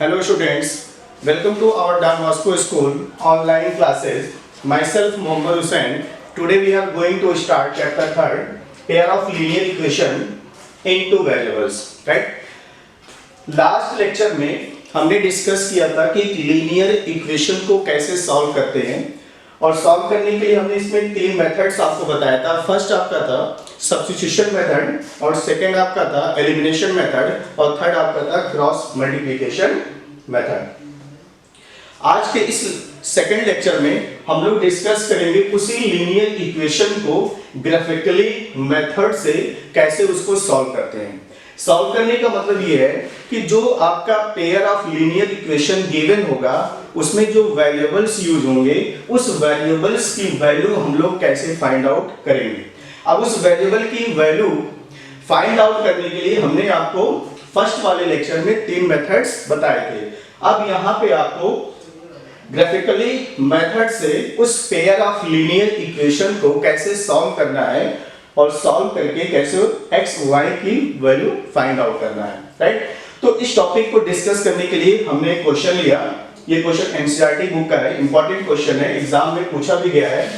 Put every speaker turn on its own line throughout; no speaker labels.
Hello students, welcome to our Don Bosco School online classes. Myself Mohammad Hussain. Today we are going to start chapter 3rd, pair of linear equation in two variables. Right? Last lecture में हमने discuss किया था कि linear equation को कैसे solve करते हैं और सॉल्व करने के लिए हमने इसमें तीन मेथड्स आपको बताया था। फर्स्ट आपका था सब्स्टिट्यूशन मेथड और सेकंड आपका था एलिमिनेशन मेथड और थर्ड आपका था क्रॉस मल्टीप्लिकेशन मेथड। आज के इस सेकंड लेक्चर में हम लोग डिस्कस करेंगे उसी लीनियर इक्वेशन को ग्राफिकली मेथड से कैसे उसको सॉल्व करते हैं। सॉल्व करने का मतलब ये है कि जो आपका pair of linear equation given होगा उसमें जो वेरिएबल्स यूज होंगे उस वेरिएबल्स की वैल्यू हम लोग कैसे फाइंड आउट करेंगे। अब उस वेरिएबल की वैल्यू फाइंड आउट करने के लिए हमने आपको फर्स्ट वाले लेक्चर में तीन मेथड्स बताए थे। अब यहाँ पे आपको ग्राफिकली मेथड से उस पेयर ऑफ लीनियर इक्वेशन को कैसे सॉल्व करना है और सॉल्व करके कैसे x y की वैल्यू फाइंड आउट करना है। राइट, तो इस टॉपिक को डिस्कस करने के लिए हमने एक क्वेश्चन लिया। ये क्वेश्चन एनसीईआरटी बुक का है, इंपॉर्टेंट क्वेश्चन है, एग्जाम में पूछा भी गया है।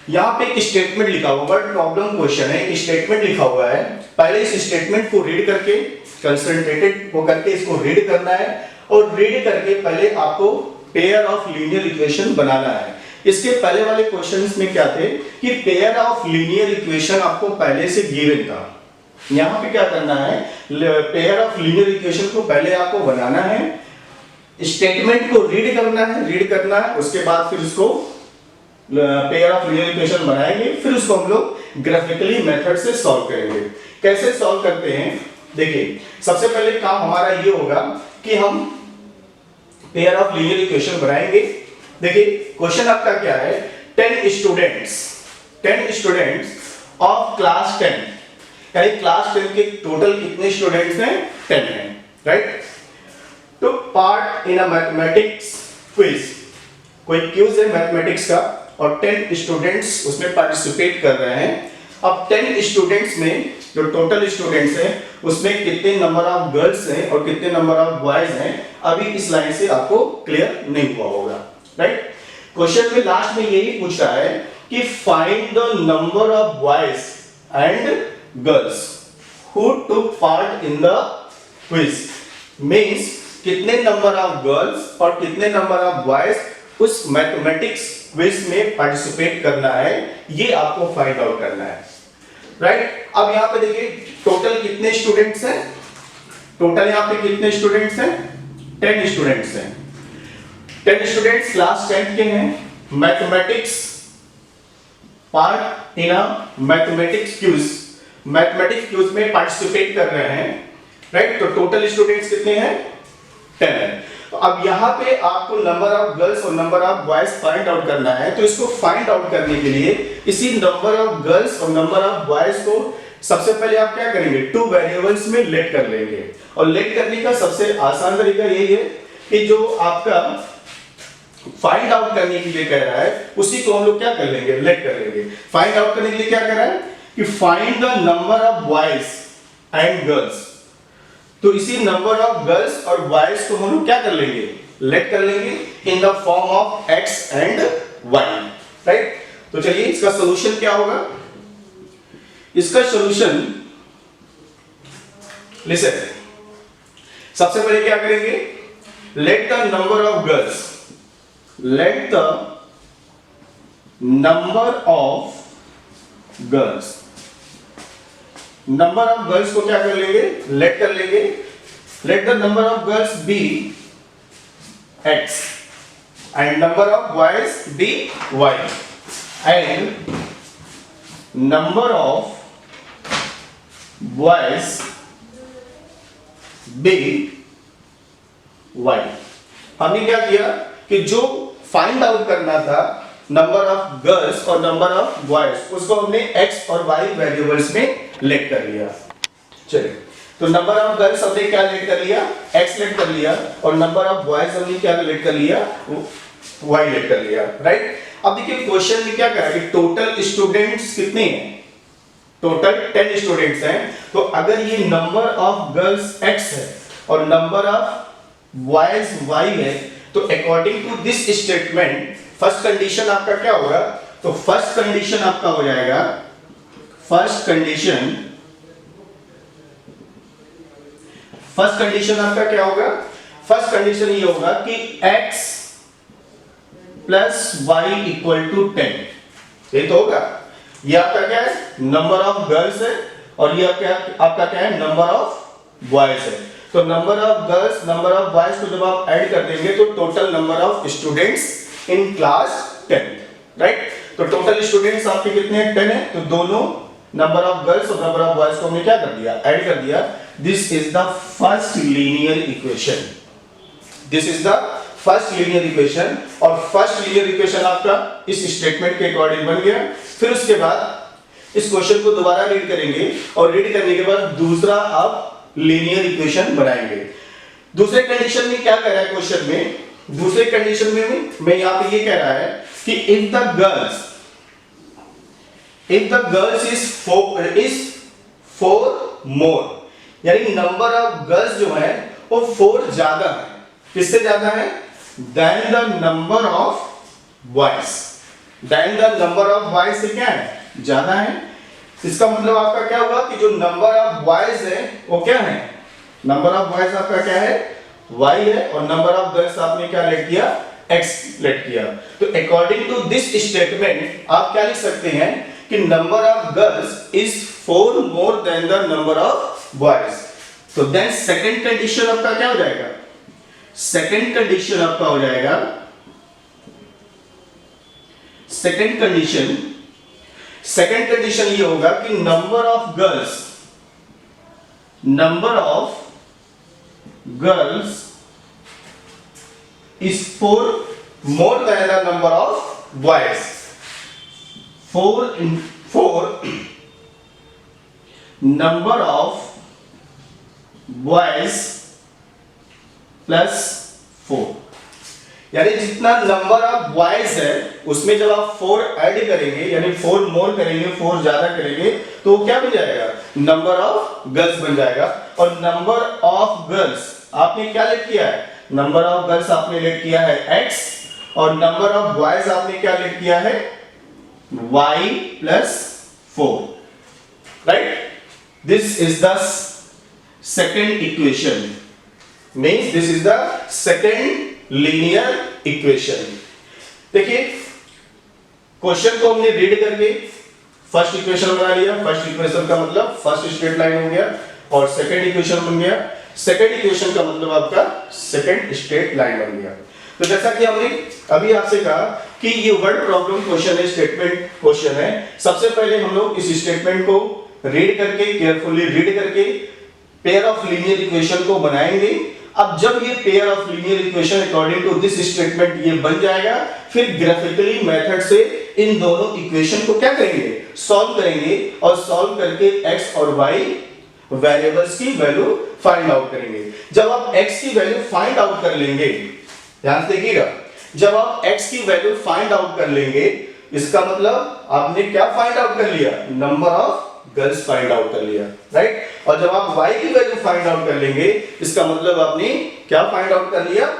यहाँ पे एक स्टेटमेंट लिखा हुआ वर्ड प्रॉब्लम क्वेश्चन है, एक स्टेटमेंट लिखा हुआ है। पहले इस स्टेटमेंट को रीड करके कंसंट्रेटेड होकर के इसको रीड करना है और रीड करके पहले आपको पेयर ऑफ लीनियर इक्वेशन बनाना है। इसके पहले वाले क्वेश्चंस में क्या थे कि पेयर ऑफ लीनियर इक्वेशन आपको पहले से गिवन था। यहाँ पे क्या करना है, पेयर ऑफ लीनियर इक्वेशन को पहले आपको बनाना है, स्टेटमेंट को रीड करना है, उसके बाद फिर उसको पेयर ऑफ लीनियर इक्वेशन बनाएंगे, फिर उसको हम लोग ग्राफिकली मेथड से सॉल्व करेंगे। कैसे सॉल्व करते हैं, देखिए सबसे पहले काम हमारा ये होगा कि हम पेयर ऑफ लीनियर इक्वेशन बनाएंगे। देखिए क्वेश्चन आपका क्या है, 10 स्टूडेंट्स ऑफ क्लास 10, यानी क्लास 10 के टोटल कितने स्टूडेंट्स हैं, 10 हैं। राइट, तो part in a mathematics quiz, कोई क्विज है मैथमेटिक्स का और 10 स्टूडेंट्स उसमें पार्टिसिपेट कर रहे हैं। अब 10 स्टूडेंट्स में जो टोटल स्टूडेंट्स हैं उसमें कितने नंबर ऑफ गर्ल्स हैं और कितने नंबर ऑफ बॉयज हैं, अभी इस लाइन से आपको क्लियर नहीं हुआ होगा। राइट, क्वेश्चन में लास्ट में यही पूछ रहा है कि find the number of boys and girls who took part in the quiz. Means कितने नंबर ऑफ गर्ल्स और कितने नंबर ऑफ बॉयज उस मैथमेटिक्स क्विज में पार्टिसिपेट करना है, ये आपको फाइंड आउट करना है। राइट, अब यहां पे देखिए टोटल कितने स्टूडेंट्स हैं, टोटल यहां पे कितने स्टूडेंट्स हैं, 10 स्टूडेंट्स हैं। 10 स्टूडेंट्स क्लास 10 के हैं, mathematics part in a mathematics quiz में पार्टिसिपेट कर रहे हैं। राइट, तो टोटल स्टूडेंट्स कितने हैं, 10 हैं। तो अब यहां पे आपको नंबर ऑफ गर्ल्स और number of boys find out करना है। तो इसको फाइंड आउट करने के लिए इसी नंबर ऑफ गर्ल्स और नंबर ऑफ बॉयज को सबसे पहले आप क्या करेंगे, टू वेरिएबल्स में लेट कर लेंगे। और लेट करने का सबसे आसान तरीका यही है कि जो आपका फाइंड आउट करने के लिए कह रहा है उसी को हम लोग क्या कर लेंगे, लेट कर लेंगे। फाइंड आउट करने के लिए क्या कर रहा है कि find the number of boys and girls, तो इसी नंबर ऑफ गर्ल्स और बॉयज को हम लोग क्या कर लेंगे, लेट कर लेंगे in the form of x and y। Right, तो चलिए इसका सॉल्यूशन क्या होगा, इसका सॉल्यूशन लिसन, सबसे पहले क्या करेंगे, let the number of girls, let the number of girls, number of girls को क्या कर लेंगे, लेट कर लेंगे। Let the number of girls be x and number of boys be y and number of boys be y। हमने क्या किया कि जो फाइंड आउट करना था नंबर ऑफ गर्ल्स और नंबर ऑफ बॉयज, उसको हमने x और y वेरिएबल्स में लेट कर लिया। चलिए, तो नंबर ऑफ गर्ल्स हमने क्या लेट कर लिया, x लेट कर लिया, और नंबर ऑफ बॉयज हमने क्या लेट कर लिया, y लेट कर लिया। राइट, अब देखिए क्वेश्चन में क्या कहा कि टोटल स्टूडेंट्स कितने हैं, टोटल 10 स्टूडेंट्स हैं। तो अगर ये नंबर ऑफ गर्ल्स x है और नंबर ऑफ बॉयज वाई है, तो according to this statement first condition आपका क्या होगा, तो फर्स्ट कंडीशन आपका हो जाएगा, फर्स्ट कंडीशन आपका क्या होगा, फर्स्ट कंडीशन ये होगा कि x plus y equal to 10, ये तो होगा। ये आपका क्या है, नंबर ऑफ गर्ल्स है, और ये आपका क्या है, नंबर ऑफ बॉयज है। तो number of girls, number of boys को जब आप ऐड कर देंगे तो total number of students in class 10, right. तो टोटल स्टूडेंट्स आपके कितने हैं, 10 है, तो दोनों नंबर ऑफ गर्ल्स और नंबर ऑफ बॉयज को हमने क्या कर दिया, ऐड कर दिया। This is the first linear equation, this is the first linear equation. और फर्स्ट लीनियर इक्वेशन आपका इस स्टेटमेंट के अकॉर्डिंग बन गया। फिर उसके बाद इस क्वेश्चन को दोबारा रीड करेंगे, और रीड करने के बाद दूसरा आप लीनियर इक्वेशन बनाएंगे। दूसरे कंडीशन में क्या कह रहा है क्वेश्चन में, दूसरे कंडीशन में यहां पे ये कह रहा है कि इफ द गर्ल्स इज 4 मोर, यानी नंबर ऑफ गर्ल्स जो है वो 4 ज्यादा है, किससे ज्यादा है, then the number of boys, then the number of boys से क्या है, ज्यादा है। इसका मतलब आपका क्या होगा कि जो नंबर ऑफ बॉयज है वो क्या है, नंबर ऑफ बॉयज आपका क्या है, y है, और नंबर ऑफ गर्ल्स आपने क्या लेट किया, x लेट किया। तो अकॉर्डिंग टू दिस स्टेटमेंट आप क्या लिख सकते हैं कि number of girls is 4 more than the number of boys. तो देन सेकंड कंडीशन आपका क्या हो जाएगा, सेकंड कंडीशन आपका हो जाएगा, सेकंड कंडीशन ये होगा कि number of girls is 4 more than the number of boys. 4 number of boys plus 4, यानी जितना नंबर ऑफ बॉयज है उसमें जब आप 4 ऐड करेंगे, यानी 4 मोर करेंगे, 4 ज्यादा करेंगे, तो क्या बन जाएगा, नंबर ऑफ गर्ल्स बन जाएगा। और नंबर ऑफ गर्ल्स आपने क्या लेट किया है, नंबर ऑफ गर्ल्स आपने लेट किया है x, और नंबर ऑफ बॉयज आपने क्या लेट किया है, y plus 4, right. This is the second equation, means this is the second linear equation. देखिए क्वेश्चन को हमने रीड करके फर्स्ट इक्वेशन बना लिया, फर्स्ट इक्वेशन का मतलब फर्स्ट स्ट्रेट लाइन हो गया, और सेकंड इक्वेशन बन गया, सेकंड इक्वेशन का मतलब आपका सेकंड स्ट्रेट लाइन बन गया। तो जैसा कि हमने अभी आपसे कहा कि ये वर्ड प्रॉब्लम क्वेश्चन है, स्टेटमेंट क्वेश्चन है। सबसे पहले हम लोग इस स्टेटमेंट को रीड करके, केयरफुली रीड करके पेयर ऑफ लीनियर इक्वेशन को बनाएंगे। अब जब ये pair of linear equation according to this statement ये बन जाएगा, फिर ग्राफिकली मेथड से इन दोनों इक्वेशन को क्या करेंगे, सॉल्व करेंगे, और सॉल्व करके x और y वेरिएबल्स की वैल्यू फाइंड आउट करेंगे। जब आप x की वैल्यू फाइंड आउट कर लेंगे, ध्यान से देखिएगा, जब आप x की वैल्यू फाइंड आउट कर लेंगे, इसका मतलब आपने क्या फाइंड आउट कर लिया, number of girls find out कर लिया, राइट। और जब आप y की वैल्यू फाइंड आउट कर लेंगे, इसका मतलब आपने क्या फाइंड आउट कर लिया,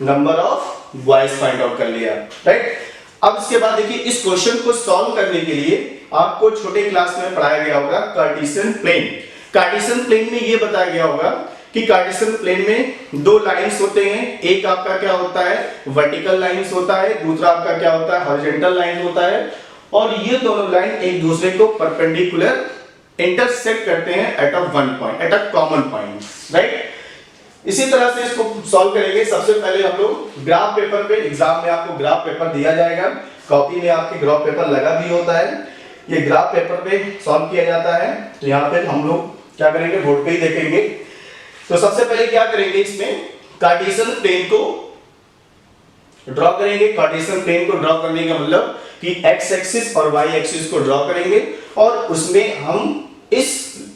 number of boys find out कर लिया, राइट। अब इसके बाद देखिए इस क्वेश्चन को सॉल्व करने के लिए आपको छोटे क्लास में पढ़ाया गया होगा कार्टेशियन प्लेन। कार्टेशियन प्लेन में ये बताया गया होगा कि कार्टेशियन प्लेन में 2 लाइंस होते हैं, एक आपका क्या होता है, वर्टिकल लाइंस होता है, दूसरा आपका क्या होता है, हॉरिजॉन्टल लाइन होता है, और ये दोनों लाइन एक दूसरे को परपेंडिकुलर इंटरसेक्ट करते हैं at a one point, at a common point, right. इसी तरह से इसको सॉल्व करेंगे। सबसे पहले हम लोग ग्राफ पेपर पे, एग्जाम में आपको ग्राफ पेपर दिया जाएगा, कॉपी में आपके ग्राफ पेपर लगा भी होता है, ये ग्राफ पेपर पे सॉल्व किया जाता है। तो यहाँ पे हम लोग क्या करेंगे, बोर्ड पे ही देखेंगे। तो सबसे पहले क्या करेंगे, इसमें कार्टेशियन प्लेन को ड्रॉ करेंगे। कार्टेशियन प्लेन को ड्रॉ करने का मतलब कि x एक्सिस और y एक्सिस को ड्रॉ करेंगे, और उसमें हम इस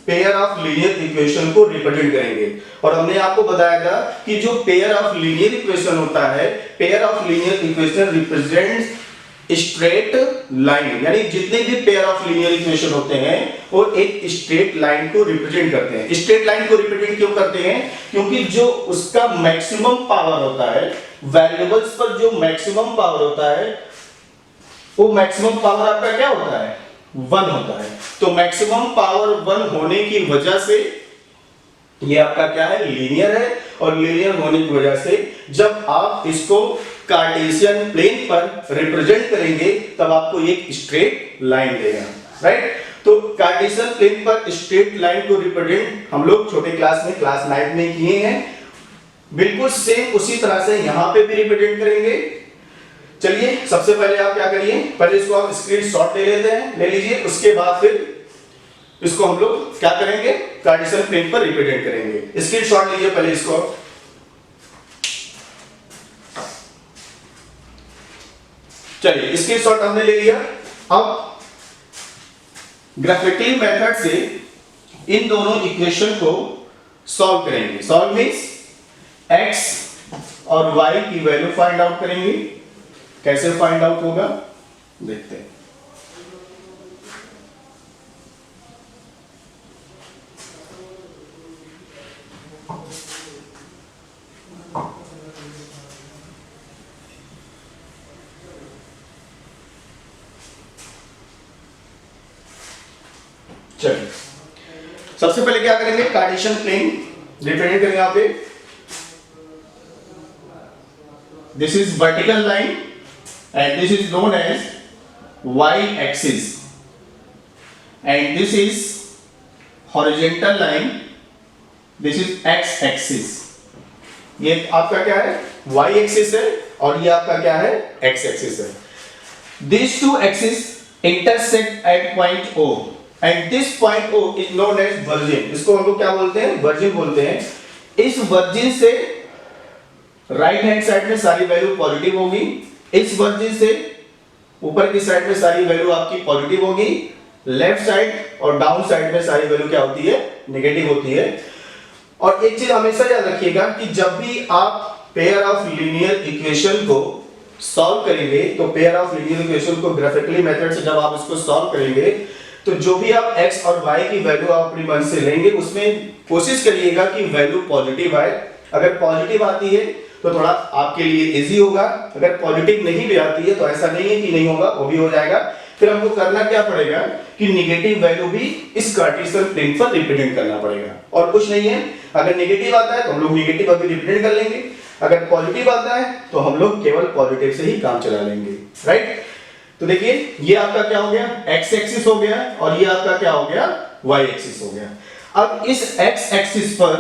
पेयर ऑफ लीनियर इक्वेशन को रिप्रेजेंट करेंगे। और हमने आपको बताया था कि जो पेयर ऑफ लीनियर इक्वेशन होता है, pair of linear equation represents straight line, यानी जितने भी पेयर ऑफ लीनियर इक्वेशन होते हैं वो एक स्ट्रेट लाइन को रिप्रेजेंट करते हैं। स्ट्रेट लाइन को रिप्रेजेंट क्यों करते हैं? क्योंकि जो उसका मैक्सिमम पावर होता है, वेरिएबल्स पर जो मैक्सिमम पावर होता है, वो मैक्सिमम पावर आपका क्या होता है? 1 होता है। तो मैक्सिमम पावर 1 होने की वजह से ये आपका क्या है? लीनियर है। और लीनियर होने की वजह से जब आप इसको कार्टेशियन प्लेन पर रिप्रेजेंट करेंगे तब आपको एक स्ट्रेट लाइन देगा, राइट? तो कार्टेशियन प्लेन पर स्ट्रेट लाइन को रिप्रेजेंट हम लोग छोटे क्लास में, क्लास 9 में किए हैं। बिल्कुल सेम उसी तरह से यहां पे भी रिप्रेजेंट करेंगे। चलिए सबसे पहले आप क्या करिए, पहले इसको आप स्क्रीनशॉट ले लेते हैं, ले लीजिए। उसके बाद फिर इसको हम लोग क्या करेंगे? कार्टेशियन प्लेन पर रिप्रेजेंट करेंगे। स्क्रीनशॉट लीजिए पहले इसको। चलिए स्क्रीनशॉट हमने ले लिया। अब ग्राफिकली मेथड से इन दोनों इक्वेशन को सॉल्व करेंगे। सॉल्व मींस x और y की वैल्यू फाइंड आउट करेंगे। कैसे फाइंड आउट होगा देखते हैं। चलिए सबसे पहले क्या करेंगे? कार्टेशियन प्लेन रिप्रेजेंट करेंगे। यहां पे this is vertical line and this is known as y axis and this is horizontal line, this is x axis. ये आपका क्या है? y एक्सिस है और ये आपका क्या है? x एक्सिस है। These two axes intersect at point O and this point O is known as virgin. इसको हम लोग क्या बोलते हैं? वर्जिन बोलते हैं। इस वर्जिन से राइट हैंड साइड में सारी वैल्यू पॉजिटिव होगी, इस वर्जिन से ऊपर की साइड में सारी वैल्यू आपकी पॉजिटिव होगी, लेफ्ट साइड और डाउन साइड में सारी वैल्यू क्या होती है? नेगेटिव होती है। और एक चीज हमेशा याद रखिएगा कि जब भी आप पेयर ऑफ लीनियर इक्वेशन को सॉल्व करेंगे तो पेयर ऑफ लीनियर इक्वेशन को ग्राफिकली मेथड से जब आप इसको सॉल्व करेंगे तो जो भी आप x और y की वैल्यू आप अपनी मन से लेंगे उसमें कोशिश करिएगा कि वैल्यू पॉजिटिव आए। अगर पॉजिटिव आती है तो थोड़ा आपके लिए इजी होगा, अगर पॉजिटिव नहीं भी आती है तो ऐसा नहीं है कि नहीं होगा, वो भी हो जाएगा। फिर हमको करना क्या पड़ेगा कि नेगेटिव वैल्यू भी इस कार्टेशियन प्लेन पर रिप्रेजेंट करना पड़ेगा और कुछ नहीं है। अगर नेगेटिव आता है तो हम लोग नेगेटिव अभी रिप्रेजेंट कर लेंगे, अगर पॉजिटिव आता है तो हम लोग केवल पॉजिटिव से ही काम चला लेंगे, राइट? तो देखिए ये आपका क्या हो गया? x एक्सिस हो गया और ये आपका क्या हो गया? y एक्सिस हो गया। अब इस x एक्सिस पर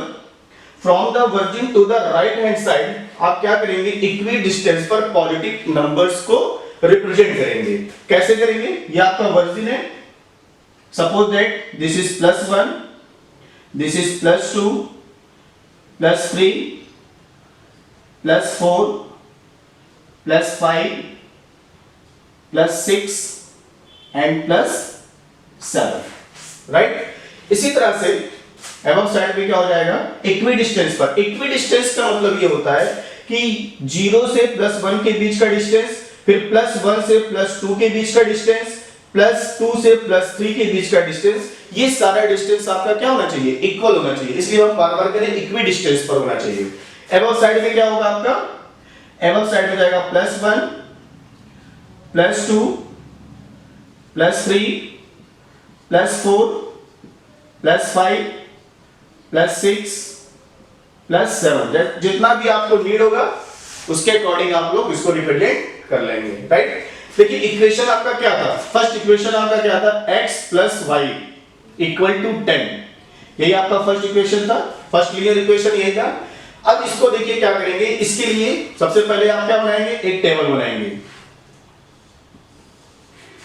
from the origin to the right hand side आप क्या करेंगे? इक्वी डिस्टेंस पर पॉजिटिव नंबर्स को रिप्रेजेंट करेंगे। कैसे करेंगे? ये आपका वर्जिन है। Suppose that this is +1, this is +2, +3, +4, +5, +6 and +7, right? इसी तरह से अबव साइड पे क्या हो जाएगा? इक्वी डिस्टेंस पर। इक्वी डिस्टेंस का मतलब ये होता है कि 0 से +1 के बीच का डिस्टेंस, फिर +1 से +2 के बीच का डिस्टेंस, +2 से +3 के बीच का डिस्टेंस, ये सारा डिस्टेंस आपका क्या होना चाहिए? इक्वल होना चाहिए। इसलिए हम बार बार करें इक्वी डिस्टेंस पर होना चाहिए। अबव साइड में क्या होगा आपका? अबव साइड में जाएगा +1, +2, +3, +4, +5, +6, +7। जितना भी आपको नीड होगा उसके अकॉर्डिंग आप लोग इसको रिप्रेजेंट कर लेंगे, राइट? देखिए इक्वेशन आपका क्या था? फर्स्ट इक्वेशन आपका क्या था? x + y = 10। यही आपका फर्स्ट इक्वेशन था, फर्स्ट लीनियर इक्वेशन यही था। अब इसको देखिए क्या करेंगे? इसके लिए सबसे पहले आप क्या बनाएंगे? एक टेबल बनाएंगे।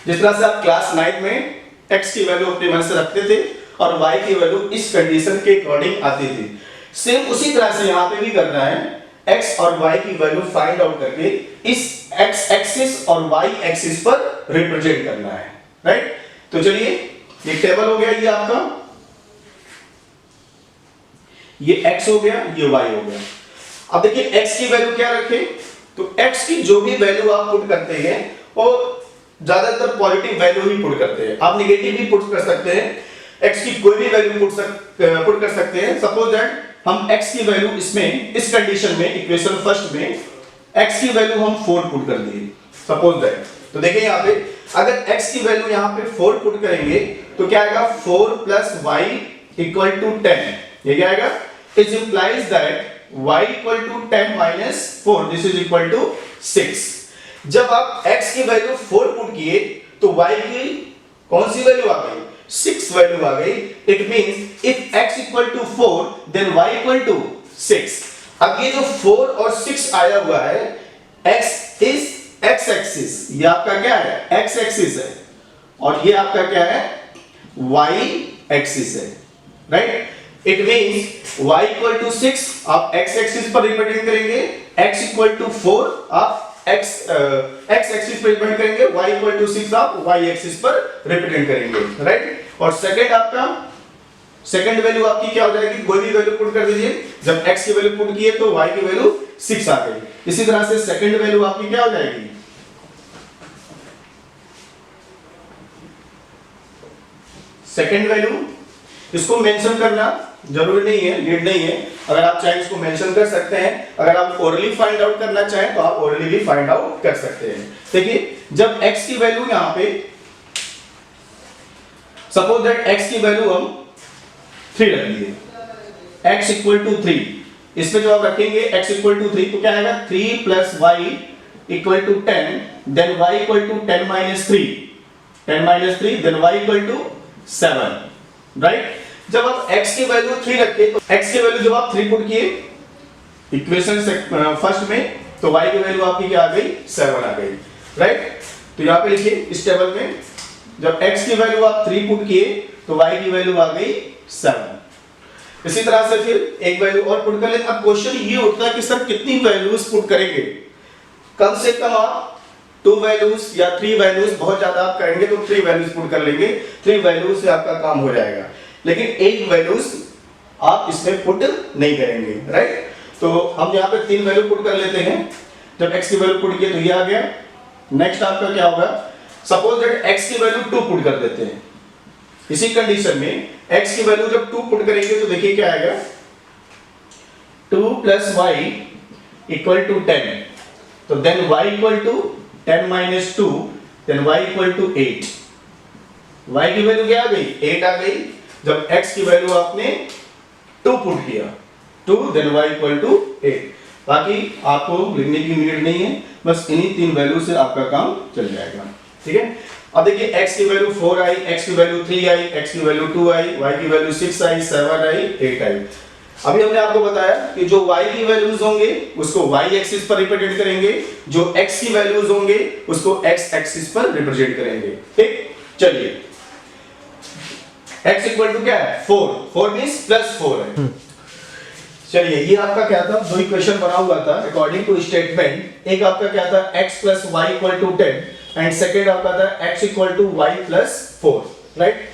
जिस तरह से आप क्लास 9 में x की वैल्यू अपने मन से रखते थे और y की वैल्यू इस कंडीशन के अकॉर्डिंग आती थी, सेम उसी तरह से यहां पे भी करना है। x और y की वैल्यू फाइंड आउट करके इस x एक्सिस और y एक्सिस पर रिप्रेजेंट करना है, राइट? तो चलिए ये टेबल हो गया, ये आपका, ये x हो गया, ये y हो गया। अब देखिए x की वैल्यू क्या रखें? तो x की जो भी वैल्यू आप पुट करते हैं वो ज्यादातर पॉजिटिव वैल्यू ही पुट करते हैं। आप नेगेटिव भी पुट कर सकते हैं, x की कोई भी वैल्यू पुट कर सकते हैं। सपोज दैट हम x की वैल्यू इसमें इस कंडीशन में इक्वेशन फर्स्ट में x की वैल्यू हम 4 पुट कर दिए सपोज दैट। तो देखिए यहाँ पे अगर x की वैल्यू यहाँ पे 4 पुट करेंगे तो क्या आएगा 4 प्लस वाई इक्वल टू 10। ये क्या आएगा? It implies that y equal to 10 minus 4 this is equal to 6। जब आप x की वैल्यू 4 पुट किए तो y की कौन सी वैल्यू आ गई? 6 वैल्यू आ गई। It means if x equal to 4 then y equal to 6। अब ये जो 4 और 6 आया हुआ है x इज x एक्सिस, ये आपका क्या है? x एक्सिस है और ये आपका क्या है? y एक्सिस है, right? It means y equal to 6 आप x एक्सिस पर रिप्रेजेंट करेंगे, x इक्वल टू 4 आप x एक्सिस पर रिप्रेजेंट करेंगे, y इक्वल टू 6 आप y एक्सिस पर रिप्रेजेंट करेंगे, राइट? और सेकंड आपका सेकंड वैल्यू आपकी क्या हो जाएगी? कोई भी वैल्यू पुट कर दीजिए। जब x की वैल्यू पुट किए तो y की वैल्यू 6 आ गई। इसी तरह से सेकंड वैल्यू आपकी क्या हो जाएगी? सेकंड वैल्यू इसको मेंशन करना जरूरी नहीं है, नीड नहीं है। अगर आप चाहें इसको मेंशन कर सकते हैं। अगर आप ओरली फाइंड आउट करना चाहें तो आप ओरली भी फाइंड आउट कर सकते हैं। देखिए जब x की वैल्यू यहां पे सपोज दैट x की वैल्यू हम 3 रख लिए, x इक्वल टू 3, इसमें जो आप रखेंगे x इक्वल टू 3 तो क्या आएगा? 3 plus y equal to 10 then y equal to 10 minus 3, 10 minus 3 then y equal to 7, right? जब आप x की वैल्यू 3 रखे तो x की वैल्यू जब आप 3 पुट किए इक्वेशन फर्स्ट में तो y की वैल्यू आपकी क्या आ गई? 7 आ गई, राइट? तो यहां पे लिखिए इस टेबल में जब x की वैल्यू आप 3 पुट किए तो y की वैल्यू आ गई 7। इसी तरह से फिर एक वैल्यू और पुट कर लेते। अब क्वेश्चन ये उठता है कि सर कितनी वैल्यूज पुट करेंगे? कम से कम आप 2 वैल्यूज या 3 वैल्यूज, बहुत ज्यादा आप करेंगे तो 3 वैल्यूज पुट कर लेंगे। 3 वैल्यूज से आपका काम हो जाएगा, लेकिन 8 वैल्यूज आप इसमें पुट नहीं करेंगे, राइट? तो हम यहाँ पे 3 वैल्यू पुट कर लेते हैं। जब x की वैल्यू पुट किए तो ये आ गया। नेक्स्ट आपका क्या होगा? सपोज दैट x की वैल्यू 2 पुट कर देते हैं। इसी कंडीशन में x की वैल्यू जब 2 पुट करेंगे तो देखिए क्या आएगा? 2 प्लस वाई इक्वल टू 10, तो then y equal to 10 minus 2 then y equal to 8। y की वैल्यू क्या आ गई? 8 आ गई। जब x की वैल्यू आपने 2 पुट किया 2 देन y इक्वल टू 8। बाकी आपको लिखने की नीड नहीं है, बस इन्हीं 3 वैल्यू से आपका काम चल जाएगा, ठीक है? अब देखिए x की वैल्यू 4 आई, x की वैल्यू 3 आई, x की वैल्यू 2 आई, y की वैल्यू 6 आई, 7 आई, 8 आई। अभी हमने आपको बताया कि जो y की वैल्यूज होंगे उसको y एक्सिस पर रिप्रेजेंट करेंगे, जो x की वैल्यूज होंगे उसको x एक्सिस पर रिप्रेजेंट करेंगे, ठीक? चलिए x इक्वल टू क्या है? 4, 4 मींस प्लस 4 है। चलिए ये आपका क्या था? दो इक्वेशन बना हुआ था अकॉर्डिंग टू स्टेटमेंट। एक आपका क्या था? x plus y equal to 10 and second आपका था x equal to y plus 4, right?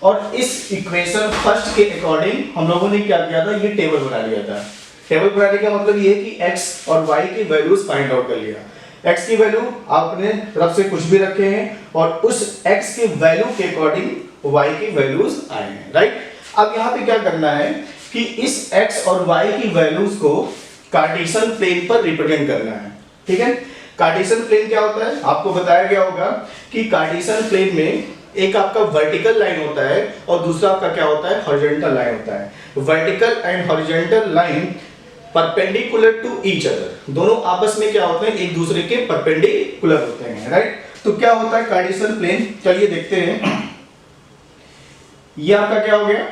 और इस इक्वेशन फर्स्ट के अकॉर्डिंग हम लोगों ने क्या किया था? ये टेबल बना लिया था। टेबल बनाने का मतलब ये है कि x और y की वैल्यूज फाइंड आउट कर लिया। x की वैल्यू आपने तरफ से कुछ भी रखे हैं और उस x की वैल्यू के अकॉर्डिंग y की वैल्यूज आए हैं, राइट? अब यहाँ पे क्या करना है कि इस x और y की वैल्यूज को कार्टेशियन प्लेन पर रिप्रेजेंट करना है, ठीक है? कार्टेशियन प्लेन क्या होता है? आपको बताया गया होगा कि कार्टेशियन प्लेन में एक आपका वर्टिकल लाइन होता है और दूसरा आपका क्या होता है? हॉरिजॉन्टल लाइन होता है। Vertical and horizontal line perpendicular to each other, दोनों आपस में क्या होते हैं? एक दूसरे के परपेंडिकुलर होते हैं, राइट? तो क्या होता है कार्टेशियन प्लेन? चलिए देखते हैं। ये आपका क्या हो गया?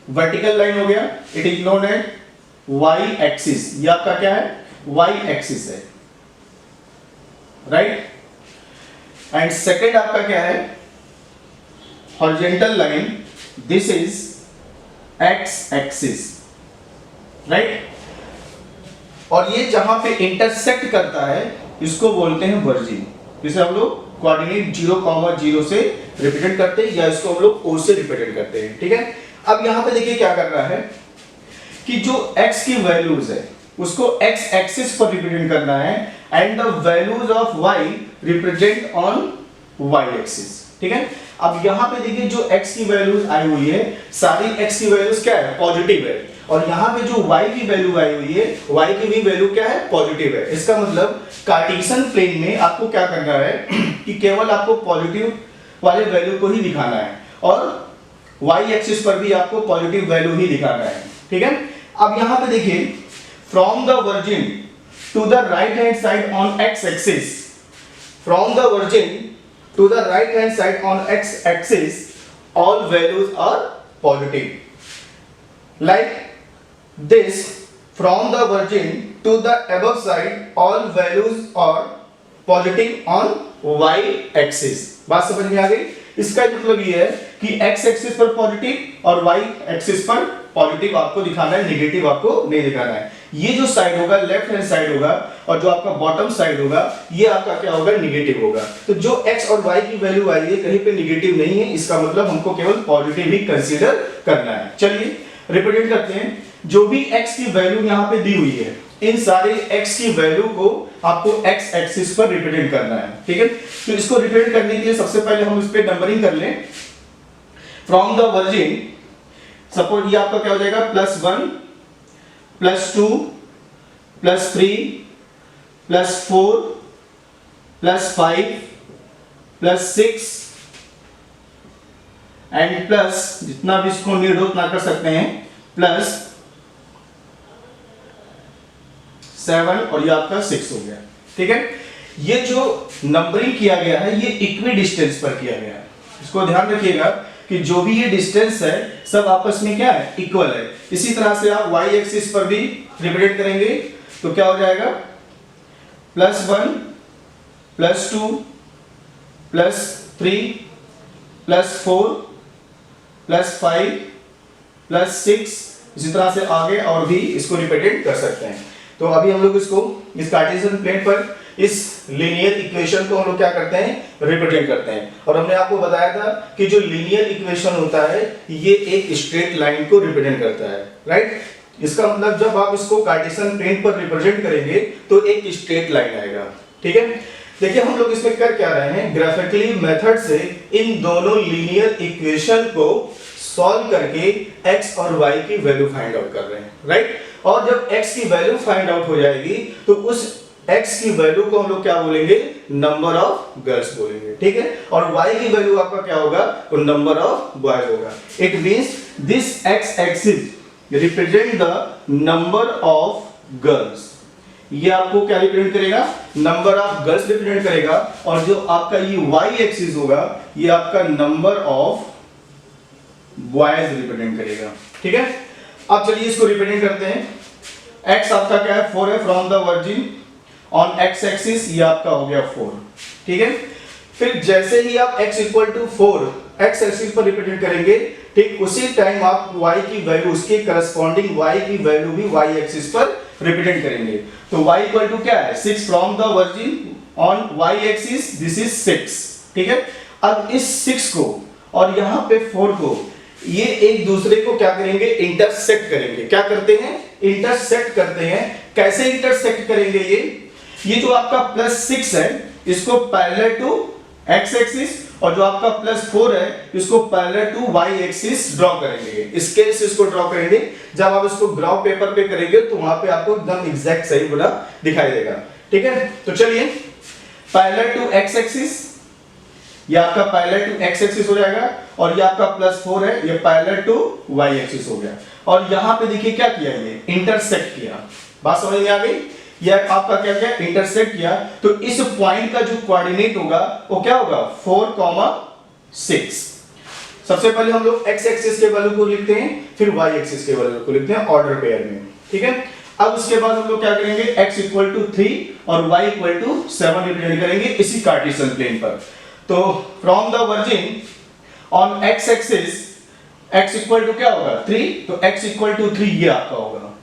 वर्टिकल लाइन हो गया, it is known as y axis. ये आपका क्या है? वाई एक्सिस है, राइट? एंड सेकेंड आपका क्या है? Horizontal line, this is x axis, right? और ये जहां पे इंटरसेक्ट करता है इसको बोलते हैं वर्जिन, जिसे हम लोग कोऑर्डिनेट 0,0 से रिप्रेजेंट करते हैं या इसको हम लोग O से रिप्रेजेंट करते हैं, ठीक है? अब यहां पे देखिए क्या करना है कि जो x की वैल्यूज है उसको x एक्सिस पर रिप्रेजेंट करना है and the values of y represent on y axis. ठीक है, अब यहाँ पे देखिए जो x की वैल्यूज आई हुई है, सारी x की वैल्यूज क्या है, पॉजिटिव है, और यहाँ पे जो y की वैल्यू आई हुई है, y की भी वैल्यू क्या है, पॉजिटिव है। इसका मतलब कार्टेशियन प्लेन में आपको क्या करना है कि केवल आपको पॉजिटिव वाले वैल्यू को ही दिखाना है, और y एक्सिस पर भी आपको पॉजिटिव वैल्यू ही दिखाना है। ठीक है, अब यहाँ पे देखिए from the origin to the right hand side on x axis, from the origin to the right hand side on x axis all values are positive, like this from the virgin to the above side all values are positive on y axis। बात समझ में आ गई? इसका मतलब ये है कि x axis पर पॉजिटिव और y एक्सिस पर पॉजिटिव आपको दिखाना है, नेगेटिव आपको नहीं दिखाना है। ये जो साइड होगा लेफ्ट हैंड साइड होगा, और जो आपका बॉटम साइड होगा ये आपका क्या होगा, नेगेटिव होगा। तो जो x और y की वैल्यू आई है कहीं पे नेगेटिव नहीं है, इसका मतलब हमको केवल पॉजिटिव ही कंसीडर करना है। चलिए रिप्रेजेंट करते हैं, जो भी x की वैल्यू यहाँ पे दी हुई है, इन सारे x की वैल्यू को आपको x एक्सिस पर रिप्रेजेंट करना है। ठीक है, तो इसको रिप्रेजेंट करने के लिए सबसे पहले हम इस पे नंबरिंग कर लें। फ्रॉम द वर्जिन, सपोज ये आपका क्या हो जाएगा, +1 +2 +3 +4 +5 +6 एंड प्लस जितना भी इसको नीड हो उतना कर सकते हैं, +7 और ये आपका 6 हो गया। ठीक है, ये जो नंबरिंग किया गया है ये इक्वी डिस्टेंस पर किया गया है। इसको ध्यान रखिएगा कि जो भी ये डिस्टेंस है सब आपस में क्या है, इक्वल है। इसी तरह से आप y एक्सिस पर भी रिप्रेजेंट करेंगे तो क्या हो जाएगा, +1 +2 +3 +4 +5 +6, इसी तरह से आगे और भी इसको रिप्रेजेंट कर सकते हैं। तो अभी हम लोग इसको इस कार्टेशियन प्लेन पर इस लीनियर इक्वेशन को हम लोग क्या करते हैं, रिप्रेजेंट करते हैं। और हमने आपको बताया था कि जो लीनियर इक्वेशन होता है ये एक स्ट्रेट लाइन को रिप्रेजेंट करता है, राइट। इसका मतलब जब आप इसको कार्टेशियन प्लेन पर रिप्रेजेंट करेंगे तो एक स्ट्रेट लाइन आएगा। ठीक है, देखिए हम लोग इसमें कर क्या रहे हैं, ग्राफिकली मेथड से इन दोनों लीनियर इक्वेशन को सॉल्व करके x और y की वैल्यू फाइंड आउट कर रहे हैं, राइट। और जब x की वैल्यू फाइंड आउट हो जाएगी तो उस x की वैल्यू को हम लोग क्या बोलेंगे, नंबर ऑफ गर्ल्स बोलेंगे। ठीक है, और y की वैल्यू आपका क्या होगा, तो नंबर ऑफ बॉयज होगा। It means this x axis represent the number of girls. ये आपको क्या रिप्रेजेंट करेगा, नंबर ऑफ गर्ल्स रिप्रेजेंट करेगा। और जो आपका ये y एक्सिस होगा ये आपका नंबर ऑफ बॉयज रिप्रेजेंट करेगा। ठीक है, अब चलिए इसको रिप्रेजेंट करते हैं। x आपका क्या है, 4 है, from the origin on x axis ये आपका हो गया 4। ठीक है, फिर जैसे ही आप x equal to 4 x axis पर रिप्रेजेंट करेंगे, ठीक उसी टाइम आप y की वैल्यू, उसके करस्पॉन्डिंग y की वैल्यू भी y एक्सिस पर रिप्रेजेंट करेंगे। तो y इक्वल टू क्या है, 6 from the origin on y axis, this is 6। ठीक है, अब इस 6 को और यहाँ पे 4 को ये एक दूसरे को क्या करेंगे, इंटरसेक्ट करेंगे। क्या करते हैं, इंटरसेक्ट करते हैं। कैसे इंटरसेक्ट करेंगे, ये जो आपका +6 है इसको पैरेलल टू x एक्सिस, और जो आपका +4 है इसको parallel to y axis draw करेंगे। इस केस इसको ड्रॉ करेंगे, जब आप इसको ग्राफ पेपर पे करेंगे तो वहां पे आपको एकदम एग्जैक्ट सही बना दिखाई देगा। ठीक है, तो चलिए पैरेलल टू x एक्सिस, ये आपका पैरेलल टू x एक्सिस हो जाएगा, और ये आपका +4 है, ये पैरेलल टू y एक्सिस हो गया। और यहाँ पे देखिए क्या किया, ये इंटरसेक्ट किया। बात समझ में आ गई, ये आपका क्या किया, इंटरसेक्ट किया। तो इस पॉइंट का जो कोऑर्डिनेट होगा वो क्या होगा, 4,6। सबसे पहले हम लोग x एक्सिस के वैल्यू को लिखते हैं, फिर y एक्सिस के वैल्यू को लिखते हैं ऑर्डर पेयर में। ठीक है, अब उसके बाद हम लोग क्या करेंगे, x इक्वल टू 3 और y इक्वल टू 7 रिप्रेजेंट करेंगे इसी कार्टेशियन प्लेन पर। तो from the origin on x axis x equal to क्या होगा, 3, तो x इक्वल टू 3 ये आपका होगा,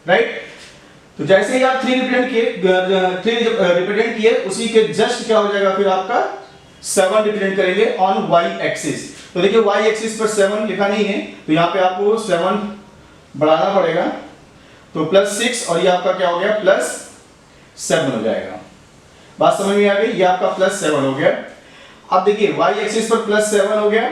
राइट। तो जैसे ही आप 3 रिप्रेजेंट किए उसी के जस्ट क्या हो जाएगा, फिर आपका 7 रिप्रेजेंट करेंगे ऑन y एक्सिस। तो देखिए y एक्सिस पर 7 लिखा नहीं है, तो यहाँ पे आपको 7 बढ़ाना पड़ेगा, तो +6 और ये आपका क्या हो गया, +7 हो जाएगा। बात समझ में आ गई? ये आपका +7 हो गया। अब देखिए y एक्सिस पर +7 हो गया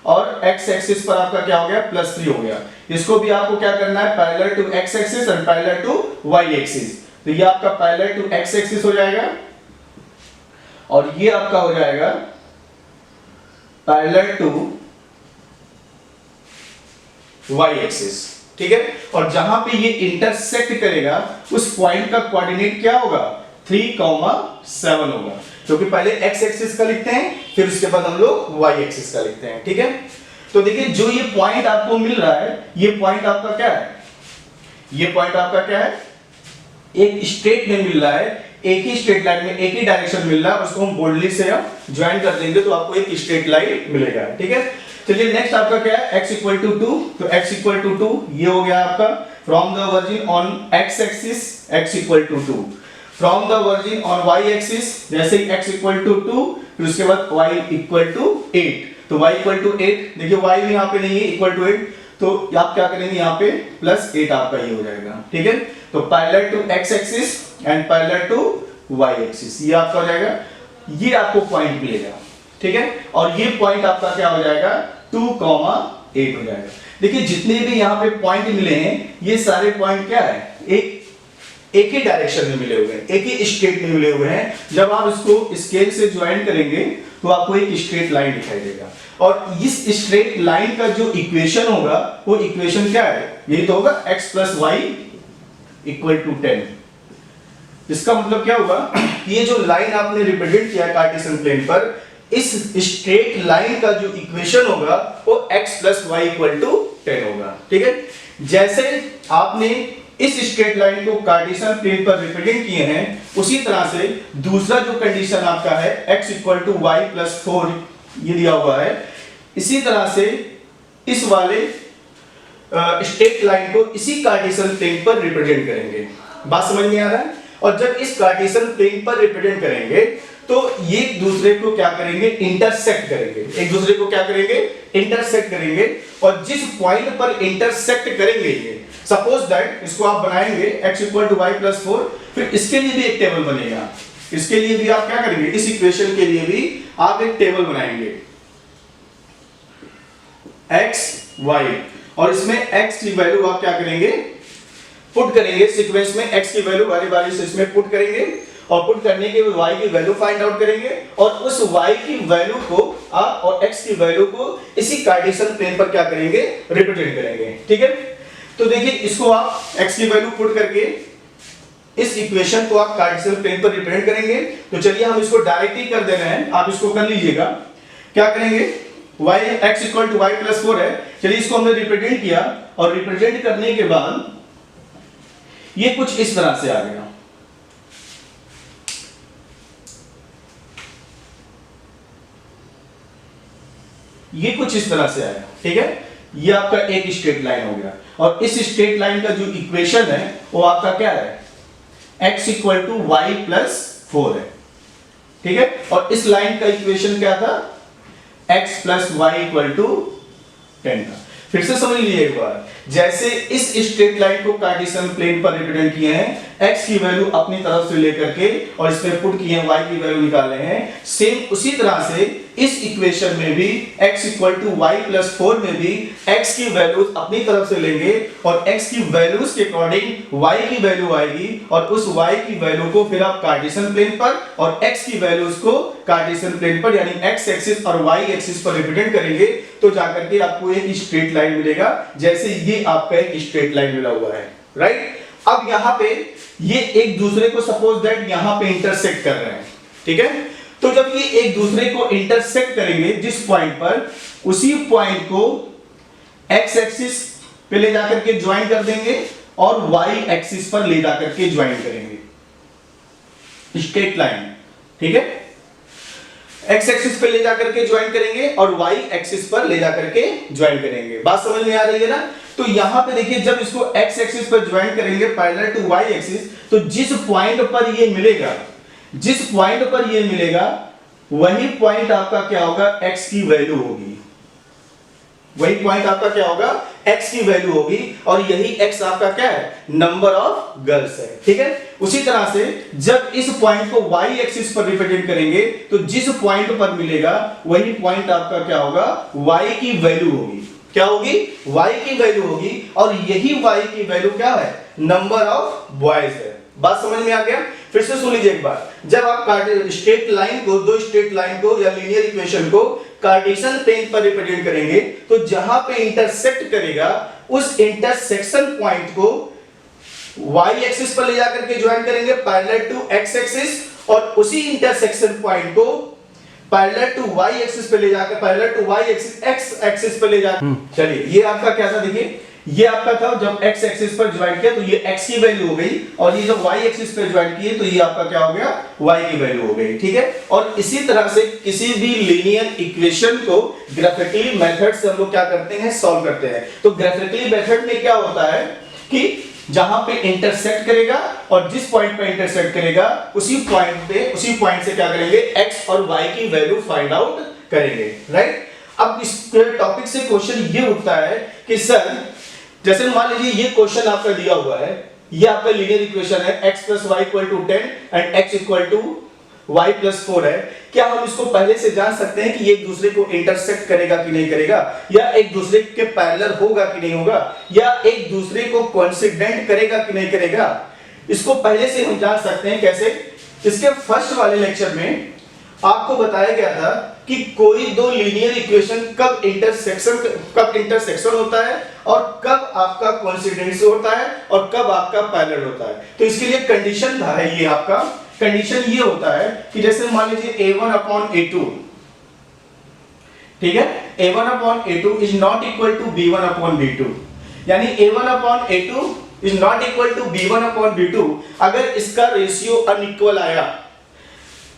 और x एक्सिस पर आपका क्या हो गया, +3 हो गया। इसको भी आपको क्या करना है, पैरेलल टू x एक्सिस और पैरेलल टू y एक्सिस। तो ये आपका पैरेलल टू x एक्सिस हो जाएगा और ये आपका हो जाएगा पैरेलल टू y एक्सिस। ठीक है, और जहां पे ये इंटरसेक्ट करेगा उस पॉइंट का कोऑर्डिनेट क्या होगा, 3,7 होगा, क्योंकि पहले x एक्सिस का लिखते हैं फिर उसके बाद हम लोग y एक्सिस का लिखते हैं। ठीक है, तो देखिए जो ये पॉइंट आपको मिल रहा है, ये पॉइंट आपका क्या है, ये पॉइंट आपका क्या है, एक स्ट्रेट में मिल रहा है, एक ही स्ट्रेट लाइन में एक ही डायरेक्शन मिल रहा है, उसको हम बोल्डली से ज्वाइन कर देंगे तो आपको एक स्ट्रेट लाइन मिलेगा। ठीक है, चलिए नेक्स्ट आपका क्या है, x इक्वल टू 2, तो x इक्वल टू 2 ये हो गया आपका from the origin on x axis x equal to 2, from the origin on y axis जैसे ही x इक्वल टू 2 फिर उसके बाद y इक्वल टू 8, तो y इक्वल टू 8, देखिए y भी यहाँ पे नहीं है, इक्वल टू 8, तो आप क्या करेंगे यहाँ पे +8 आपका ये हो जाएगा। ठीक है, तो parallel to x axis and parallel to y axis ये आपका हो जाएगा, ये आपको पॉइंट मिलेगा। ठीक है, और ये पॉइंट आपका क्या हो जाएगा, 2,8 हो जाएगा। देखिए जितने भी यहाँ पे पॉइंट मिले हैं ये सारे पॉइंट क्या है, एक ही डायरेक्शन में मिले हुए हैं, एक ही स्ट्रेट में मिले हुए हैं। जब आप इसको स्केल से ज्वाइन करेंगे तो आपको एक स्ट्रेट लाइन दिखाई देगा, और इस स्ट्रेट लाइन का जो इक्वेशन होगा वो इक्वेशन क्या है, यही तो होगा x + y = 10। इसका मतलब क्या होगा, ये जो लाइन आपने रिप्रेजेंट किया कार्टेशियन प्लेन पर, इस स्ट्रेट लाइन का जो इक्वेशन होगा वो x + y = 10 होगा। ठीक है, जैसे आपने इस स्ट्रेट लाइन को कार्टेशियन प्लेन पर रिप्रेजेंट किए हैं उसी तरह से दूसरा जो कंडीशन आपका है x = y + 4 ये दिया हुआ है, इसी तरह से इस वाले स्ट्रेट लाइन को इसी कार्टेशियन प्लेन पर रिप्रेजेंट करेंगे। बात समझ में आ रहा है? और जब इस कार्टेशियन प्लेन पर रिप्रेजेंट करेंगे तो ये एक दूसरे को क्या करेंगे, इंटरसेक्ट करेंगे, एक दूसरे को क्या करेंगे, इंटरसेक्ट करेंगे। और जिस पॉइंट पर इंटरसेक्ट करेंगे ये, सपोज दैट इसको आप बनाएंगे x = y + 4, फिर इसके लिए भी एक टेबल बनेगा, इसके लिए भी आप क्या करेंगे, इस इक्वेशन के लिए भी आप एक टेबल बनाएंगे x y, और इसमें x की वैल्यू आप क्या करेंगे, पुट करेंगे सीक्वेंस में, x की वैल्यू बारी बारी से इसमें पुट करेंगे और पुट करने के बाद y की वैल्यू फाइंड आउट करेंगे और उस y की वैल्यू को आप और x की वैल्यू को इसी कार्टेशियन प्लेन पर क्या करेंगे, रिप्रेजेंट करेंगे। ठीक है, तो देखिए इसको आप x की वैल्यू पुट करके इस इक्वेशन को आप कार्टेशियन प्लेन पर रिप्रेजेंट करेंगे। तो चलिए हम इसको डायरेक्ट ही कर देना है, आप इसको कर लीजिएगा। क्या करेंगे, x = y + 4 है, चलिए इसको हमने रिप्रेजेंट किया और रिप्रेजेंट करने के बाद ये कुछ इस तरह से आ गया। ये कुछ इस तरह से आया। ठीक है, ये आपका एक स्ट्रेट लाइन हो गया और इस स्ट्रेट लाइन का जो इक्वेशन है वो आपका क्या है, x = y + 4 है। ठीक है, और इस लाइन का इक्वेशन क्या था, x + y = 10 था। फिर से समझ लीजिए एक बार, जैसे इस स्ट्रेट लाइन को कार्टेशियन प्लेन पर रिप्रेजेंट किए हैं, x की वैल्यू अपनी तरफ से लेकर के और इसमें पुट किए हैं, y की वैल्यू निकाले हैं, सेम उसी तरह से इस इक्वेशन में भी x = y + 4 में भी x की वैल्यूज अपनी तरफ से लेंगे और x की वैल्यूज के अकॉर्डिंग y की वैल्यू आएगी और उस y की वैल्यू को फिर आप कार्टेशियन प्लेन पर और x की वैल्यूज को कार्टेशियन प्लेन पर यानी x एक्सिस और y एक्सिस पर रिप्रेजेंट करेंगे, तो जाकर के आपको एक स्ट्रेट लाइन मिलेगा, जैसे ये आपका एक स्ट्रेट लाइन मिला हुआ है। राइट, अब यहां पे ये एक दूसरे को सपोज दैट यहां पे इंटरसेक्ट कर रहे हैं। ठीक है, तो जब ये एक दूसरे को इंटरसेक्ट करेंगे जिस पॉइंट पर, उसी पॉइंट को x एक्सिस पे ले जाकर के ज्वाइन कर देंगे और y एक्सिस पर ले जाकर के ज्वाइन करेंगे स्ट्रेट लाइन। ठीक है, x एक्सिस पे ले जाकर के ज्वाइन करेंगे और y एक्सिस पर ले जाकर के ज्वाइन करेंगे। बात समझ में आ रही है ना? तो यहां पे देखिए जब इसको x एक्सिस पर ज्वाइन करेंगे पैरेलल टू y एक्सिस, तो जिस पॉइंट पर ये मिलेगा, जिस पॉइंट पर ये मिलेगा वही पॉइंट आपका क्या होगा, x की वैल्यू होगी। वही पॉइंट आपका क्या होगा, x की वैल्यू होगी, और यही x आपका क्या है, नंबर ऑफ गर्ल्स है। ठीक है, उसी तरह से जब इस पॉइंट को y एक्सिस पर रिप्रेजेंट करेंगे तो जिस पॉइंट पर मिलेगा वही पॉइंट आपका क्या होगा, y की वैल्यू होगी। क्या होगी, y की वैल्यू होगी, और यही y की वैल्यू क्या है, नंबर ऑफ बॉयज है। बात समझ में आ गया? फिर से सुन लीजिए एक बार, जब आप स्ट्रेट लाइन को, दो स्ट्रेट लाइन को या लीनियर इक्वेशन को कार्टेशियन प्लेन पर रिप्रेजेंट करेंगे तो जहां पे इंटरसेक्ट करेगा उस इंटरसेक्शन पॉइंट को y एक्सिस पर ले जाकर के ज्वाइन करेंगे पैरेलल टू x एक्सिस, और उसी इंटरसेक्शन पॉइंट को पैरेलल टू y एक्सिस पे ले जाकर, parallel to y axis x axis पे ले जाकर, चलिए ये आपका क्या था, देखिए ये आपका था जब x एक्सिस पर ज्वाइन किया तो ये x की वैल्यू हो गई, और ये जब y एक्सिस पर ज्वाइन किए तो ये आपका क्या हो गया, y की वैल्यू हो गई। ठीक है, और इसी तरह से किसी भी लीनियर इक्वेशन को ग्राफिकली मेथड से हम लोग क्या करते हैं, सॉल्व करते हैं। तो ग्राफिकली मेथड में क्या होता है कि जहां पे इंटरसेक्ट करेगा और जिस पॉइंट पे इंटरसेक्ट करेगा उसी पॉइंट से क्या करेंगे, x और y की वैल्यू फाइंड आउट करेंगे। राइट, अब इस टॉपिक से क्वेश्चन ये उठता है कि सर जैसे मान लीजिए ये क्वेश्चन आपका दिया हुआ है, ये आपका लीनियर इक्वेशन है x + y = 10 and x = y + 4 है। क्या हम इसको पहले से जान सकते हैं कि ये एक दूसरे को इंटरसेक्ट करेगा कि नहीं करेगा, या एक दूसरे के पैरेलल होगा कि नहीं होगा, या एक दूसरे को कोइंसिडेंट करेगा कि नहीं करेगा? इसको पहले से हम जान सकते हैं। कैसे? इसके फर्स्ट वाले लेक्चर में आपको बताया गया था कि कोई दो लीनियर इक्वेशन कब इंटरसेक्शन होता है और कब आपका कोइंसिडेंस होता है और कब आपका पैरेलल होता है। तो इसके लिए कंडीशन था, ये आपका कंडीशन ये होता है कि जैसे मान लीजिए a1/a2, ठीक है, a1/a2 is not equal to b1/b2, यानी a1/a2 is not equal to b1/b2 अगर इसका रेशियो अनइक्वल आया।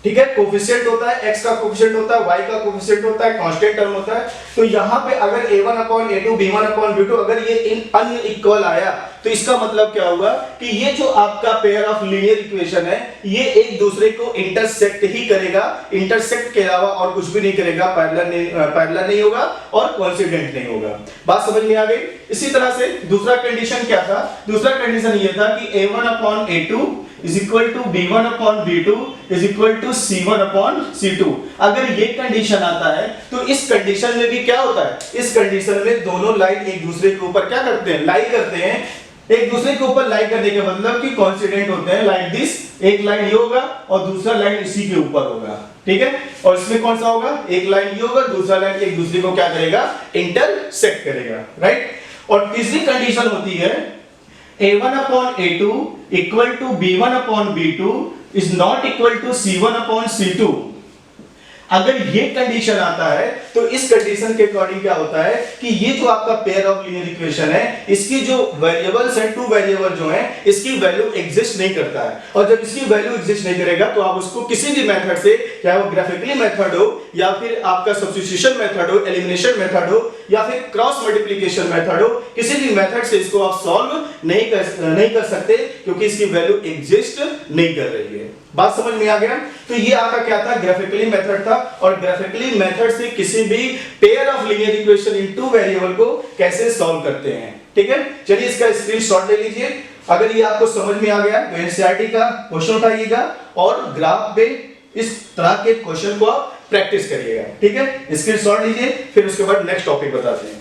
ठीक है, कोफिशिएंट होता है, x का कोफिशिएंट होता है, y का कोफिशिएंट होता है, कांस्टेंट टर्म होता है। तो यहां पे अगर a1/a2 b1/b2 अगर ये अनइक्वल आया तो इसका मतलब क्या होगा कि ये जो आपका पेयर ऑफ लीनियर इक्वेशन है ये एक दूसरे को इंटरसेक्ट ही करेगा, इंटरसेक्ट के अलावा और कुछ भी नहीं करेगा, पैरेलल नहीं होगा और कोइंसिडेंट नहीं होगा। बात समझ में आ गई? इसी तरह से दूसरा कंडीशन क्या था? दूसरा कंडीशन ये था कि a1/a2 is equal to b1/b2 is equal to c1/c2। अगर ये कंडीशन आता है तो इस कंडीशन में भी क्या होता है, इस कंडीशन में दोनों लाइन एक दूसरे के ऊपर क्या करते हैं, लाई करते हैं। एक दूसरे के ऊपर लाई करने का मतलब कि कोइंसिडेंट होते हैं, लाइक दिस, एक लाइन ये होगा और दूसरा लाइन इसी के ऊपर होगा। ठीक है, और इसमें कौन सा होगा, एक लाइन ये होगा, दूसरा लाइन एक दूसरे को क्या करेगा, इंटरसेक्ट करेगा। राइट, और तीसरी कंडीशन होती है a1/a2 equal to b1/b2 is not equal to c1/c2। अगर ये कंडीशन आता है तो इस कंडीशन के अकॉर्डिंग क्या होता है कि ये जो आपका पेयर ऑफ लीनियर इक्वेशन है इसकी जो वेरिएबल्स हैं, टू वेरिएबल जो हैं, इसकी वैल्यू एग्जिस्ट नहीं करता है। और जब इसकी वैल्यू एग्जिस्ट नहीं करेगा तो आप उसको किसी भी मेथड से, चाहे वो ग्राफिकली मेथड हो या फिर आपका सब्स्टिट्यूशन मेथड हो, एलिमिनेशन मेथड हो या फिर क्रॉस मल्टीप्लिकेशन मेथड हो, किसी भी मेथड से इसको आप सॉल्व नहीं कर सकते क्योंकि इसकी वैल्यू एग्जिस्ट नहीं कर रही है। बात समझ में आ गया? तो ये आपका क्या था, ग्राफिकली मेथड था, और ग्राफिकली मेथड से किसी भी pair of linear equation in two variable को कैसे सॉल्व करते हैं। ठीक है, चलिए इसका स्क्रीनशॉट ले लीजिए। अगर ये आपको समझ में आ गया तो एनसीईआरटी का क्वेश्चन उठाइएगा और ग्राफ पे इस तरह के क्वेश्चन को आप प्रैक्टिस करिएगा। ठीक है, स्क्रीनशॉट लीजिए, फिर उसके बाद नेक्स्ट टॉपिक बताते हैं।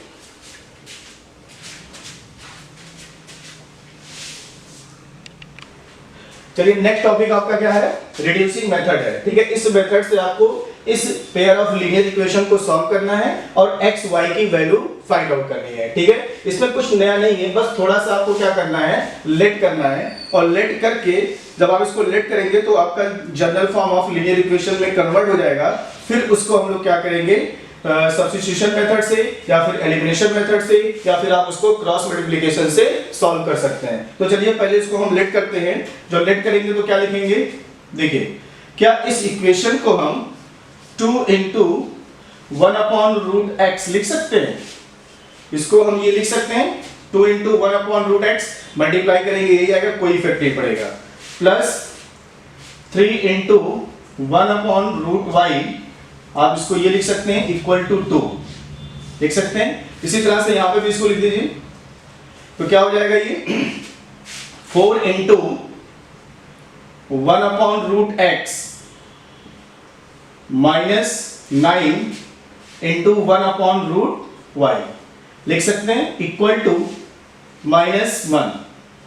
चलिए नेक्स्ट टॉपिक आपका क्या है, रिड्यूसिंग मेथड है। ठीक है, इस मेथड से आपको इस पेयर ऑफ लीनियर इक्वेशन को सॉल्व करना है और x y की वैल्यू फाइंड आउट करनी है। ठीक है, इसमें कुछ नया नहीं है, बस थोड़ा सा आपको क्या करना है, लेट करना है, और लेट करके जब आप इसको लेट करेंगे तो आपका general form of linear equation में कन्वर्ट हो जाएगा। फिर उसको हम लोग क्या करेंगे, सब्स्टिट्यूशन मेथड से या फिर एलिमिनेशन मेथड से या फिर आप उसको क्रॉस मल्टीप्लिकेशन से सॉल्व कर सकते हैं। तो चलिए पहले इसको हम लेट करते हैं। जो लेट करेंगे तो क्या लिखेंगे, देखिए क्या इस इक्वेशन को हम 2 × 1/√x लिख सकते हैं। इसको हम ये लिख सकते हैं 2 × 1/√x, मल्टीप्लाई करेंगे यही आएगा, कोई इफेक्ट नहीं पड़ेगा, प्लस 3 × 1/√y, आप इसको ये लिख सकते हैं इक्वल टू 2 लिख सकते हैं। इसी तरह से यहाँ पे भी इसको लिख दीजिए। तो क्या हो जाएगा ये 4 into 1 upon root x minus 9 into 1 upon root y लिख सकते हैं, इक्वल टू -1।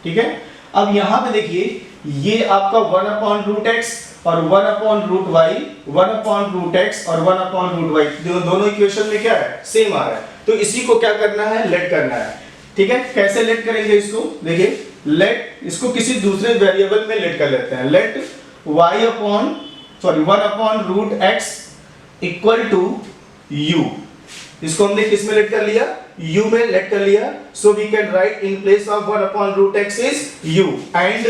ठीक है, अब यहां पे देखिए ये आपका 1 अपॉन रूट एक्स और 1 upon root y, 1 upon root x और 1 अपॉन रूट वाई दोनों इक्वेशन में क्या है, सेम आ रहा है। तो इसी को क्या करना है, लेट करना है। ठीक है, कैसे लेट करेंगे इसको, देखिए लेट इसको किसी दूसरे वेरिएबल में लेट कर लेते हैं। Let y upon 1 upon root x equal to u, इसको हमने किस में लेट कर लिया, u में लेट कर लिया। So we can write in place of 1 upon root x is u and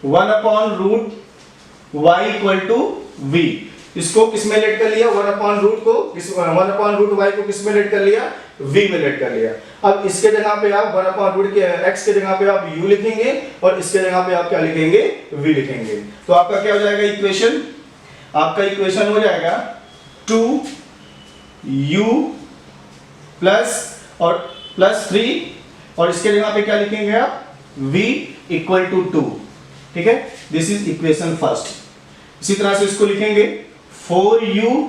1 upon root y equal to v, इसको किस में लेट कर लिया, 1 अपॉन रूट को 1 अपॉन रूट y को किस में लेट कर लिया, v में लेट कर लिया। अब इसके जगह पे आप 1 अपॉन रूट के x के जगह पे आप u लिखेंगे और इसके जगह पे आप क्या लिखेंगे, v लिखेंगे। तो आपका क्या हो जाएगा इक्वेशन, आपका इक्वेशन हो जाएगा 2u प्लस और प्लस 3 और इसके जगह पे क्या लिखेंगे आप, v इक्वल टू 2। ठीक है, दिस इज इक्वेशन फर्स्ट। इसी तरह से इसको लिखेंगे 4u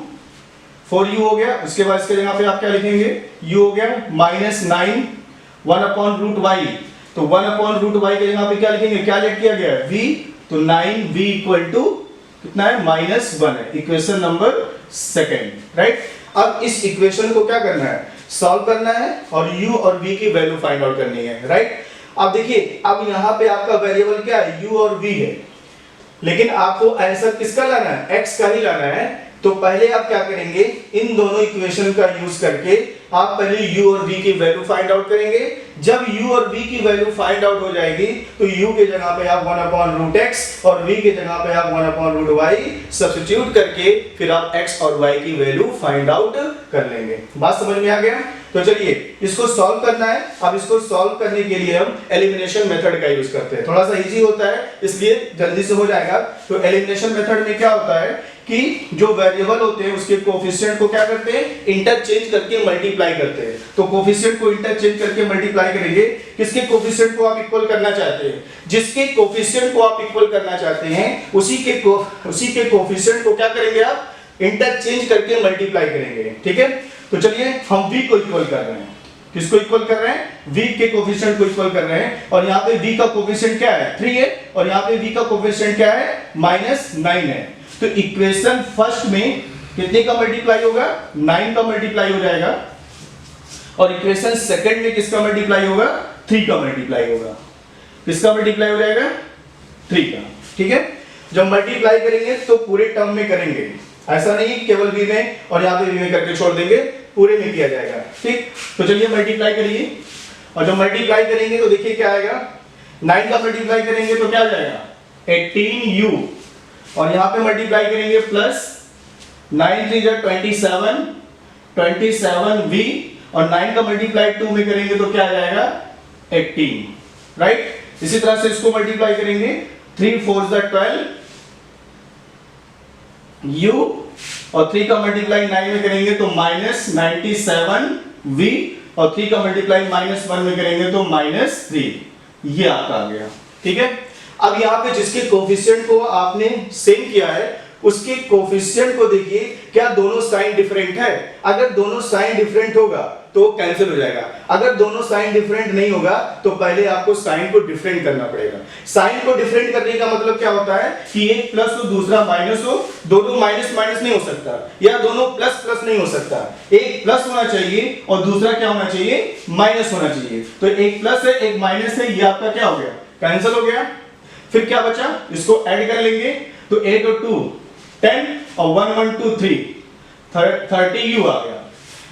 हो गया, उसके बाद इसके जगह पे आप क्या लिखेंगे, u हो गया माइनस 9 1 अपॉन रूट वाई, तो 1 अपॉन रूट वाई के जगह पे क्या लिखेंगे, क्या लेट किया गया है, v, तो 9v इक्वल टू कितना है, -1 है। Equation number second, right. अब इस इक्वेशन को क्या करना है, सॉल्व करना है और u और v की वैल्यू फाइंड आउट करनी है, राइट। अब देखिए अब यहाँ पे आपका वेरिएबल क्या है, u और v है, लेकिन आपको आंसर किसका लाना है, x का ही लाना है। तो पहले आप क्या करेंगे, इन दोनों इक्वेशन का यूज करके आप पहले u और v की वैल्यू फाइंड आउट करेंगे। जब u और v की वैल्यू फाइंड आउट हो जाएगी तो u के जगह पे आप 1 अपॉन रूट x और v के जगह पे आप 1 अपॉन रूट y सब्स्टिट्यूट करके फिर आप x और y की वैल्यू फाइंड आउट कर लेंगे। बात समझ में आ गया। तो चलिए इसको सॉल्व करना है। अब इसको सॉल्व करने के लिए हम एलिमिनेशन मेथड का यूज करते हैं, थोड़ा सा इजी होता है इसलिए जल्दी से हो जाएगा। तो एलिमिनेशन मेथड में क्या होता है कि जो वेरिएबल होते हैं उसके कोएफिशिएंट को क्या करते हैं, इंटरचेंज करके मल्टीप्लाई करते हैं। तो कोएफिशिएंट को इंटरचेंज करके मल्टीप्लाई करेंगे, किसके कोएफिशिएंट को आप इक्वल करना चाहते हैं, जिसके कोएफिशिएंट को आप इक्वल करना चाहते हैं उसी के कोएफिशिएंट को क्या करेंगे, आप इंटरचेंज करके मल्टीप्लाई करेंगे। ठीक है, तो चलिए हम v को इक्वल कर रहे हैं, किसको इक्वल कर रहे हैं, v के कोएफिशिएंट को इक्वल कर रहे हैं। और यहाँ पे v का कोएफिशिएंट क्या है, 3 है और यहाँ पे v का कोएफिशिएंट क्या है, -9 है। तो इक्वेशन फर्स्ट में कितने का मल्टीप्लाई होगा, 9 का मल्टीप्लाई हो जाएगा और इक्वेशन सेकंड में किसका मल्टीप्लाई होगा, 3 का मल्टीप्लाई होगा। किसका मल्टीप्लाई हो जाएगा, 3 का। ठीक है, जब मल्टीप्लाई करेंगे तो पूरे टर्म में करेंगे, ऐसा नहीं केवल v में और यहाँ पे v में करके छोड़ देंगे, पूरे में किया जाएगा। ठीक, तो चलिए मल्टीप्लाई करिए और जब मल्टीप्लाई करेंगे तो देखिए क्या आएगा, 9 का मल्टीप्लाई करेंगे तो क्या हो जाएगा, 18u और यहाँ पे मल्टीप्लाई करेंगे प्लस 9 3 27 27v और 9 का मल्टीप्लाई 2 में करेंगे तो क्या आ जाएगा, 18, राइट। इसी तरह से इसको मल्टीप्लाई करेंगे 3 4 12 u और 3 का मल्टीप्लाई 9 में करेंगे तो -97v और 3 का मल्टीप्लाई -1 में करेंगे तो -3, ये आपका आ गया। ठीक है, अब यहाँ पे जिसके कोएफिशिएंट को आपने सेम किया है उसके कोएफिशिएंट को देखिए, क्या दोनों साइन डिफरेंट है, अगर दोनों साइन डिफरेंट होगा तो कैंसिल हो जाएगा। अगर दोनों साइन डिफरेंट नहीं होगा तो पहले आपको साइन को डिफरेंट करना पड़ेगा। साइन को डिफरेंट करने का मतलब क्या होता है कि एक प्लस हो दूसरा माइनस हो, दोनों माइनस माइनस नहीं हो सकता या दोनों प्लस प्लस नहीं हो सकता, एक प्लस होना चाहिए और दूसरा क्या होना चाहिए, माइनस होना चाहिए। तो एक प्लस है एक माइनस है, ये आपका क्या हो गया, कैंसिल हो गया। फिर क्या बचा, इसको ऐड कर लेंगे तो 8 और 2 10 और 1 1 2 3 30u आ गया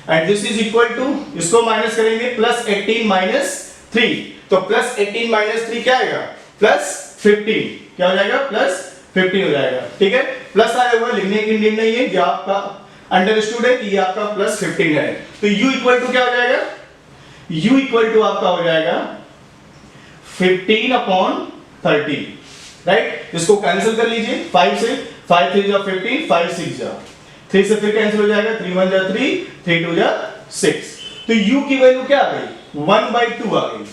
and this is equal to, इसको माइनस करेंगे प्लस 18 माइनस 3, तो प्लस 18 माइनस 3 क्या आएगा, प्लस 15, क्या हो जाएगा, प्लस 15 हो जाएगा। ठीक है, प्लस आया हुआ लिखने की नीड नहीं है, ये आपका अंडरस्टूड है कि ये आपका प्लस 15 है। तो u इक्वल टू क्या हो जाएगा, u इक्वल टू आपका हो जाएगा 15 अपॉन 30, राइट। इसको कैंसिल कर लीजिए 5 से, 5 3 जा 15, 5 6 जा 3 से फिर कैंसिल हो जाएगा, 3 1 जा 3, 3 2 जा 6। तो u की वैल्यू क्या आ गई, 1/2 आ गई।